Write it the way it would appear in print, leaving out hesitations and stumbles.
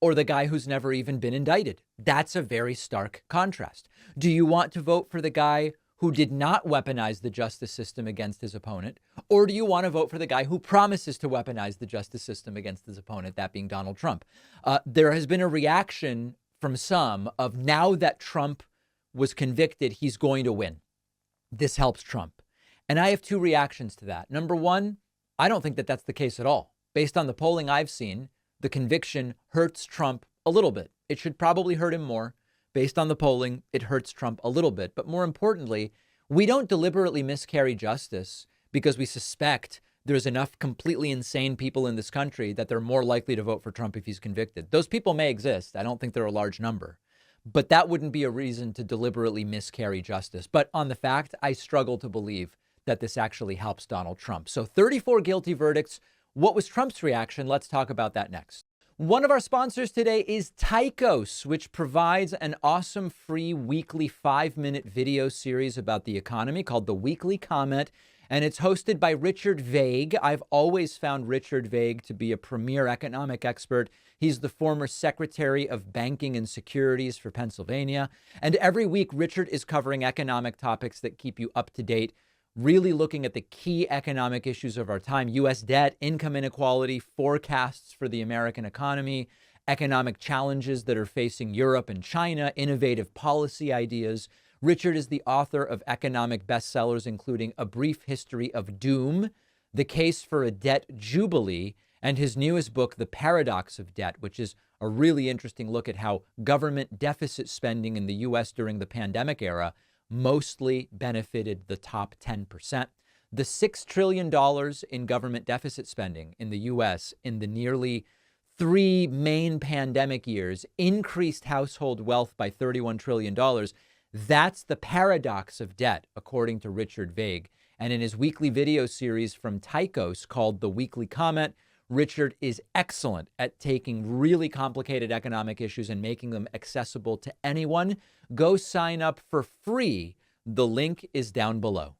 or the guy who's never even been indicted? That's a very stark contrast. Do you want to vote for the guy who did not weaponize the justice system against his opponent? Or do you want to vote for the guy who promises to weaponize the justice system against his opponent, that being Donald Trump? There has been a reaction from some of, now that Trump was convicted, he's going to win. This helps Trump. And I have two reactions to that. Number one, I don't think that that's the case at all. Based on the polling I've seen, the conviction hurts Trump a little bit. It should probably hurt him more. Based on the polling, it hurts Trump a little bit. But more importantly, we don't deliberately miscarry justice because we suspect there's enough completely insane people in this country that they're more likely to vote for Trump if he's convicted. Those people may exist. I don't think they're a large number. But that wouldn't be a reason to deliberately miscarry justice. But on the fact, I struggle to believe that this actually helps Donald Trump. So 34 guilty verdicts. What was Trump's reaction? Let's talk about that next. One of our sponsors today is Tychos, which provides an awesome free weekly 5-minute video series about the economy called The Weekly Comment. And it's hosted by Richard Vague. I've always found Richard Vague to be a premier economic expert. He's the former Secretary of Banking and Securities for Pennsylvania. And every week, Richard is covering economic topics that keep you up to date, really looking at the key economic issues of our time: U.S. debt, income inequality, forecasts for the American economy, economic challenges that are facing Europe and China, innovative policy ideas. Richard is the author of economic bestsellers, including A Brief History of Doom, The Case for a Debt Jubilee, and his newest book, The Paradox of Debt, which is a really interesting look at how government deficit spending in the U.S. during the pandemic era mostly benefited the top 10%. The $6 trillion in government deficit spending in the U.S. in the nearly 3 main pandemic years increased household wealth by $31 trillion. That's the paradox of debt, according to Richard Vague. And in his weekly video series from Tychos called The Weekly Comment, Richard is excellent at taking really complicated economic issues and making them accessible to anyone. Go sign up for free. The link is down below.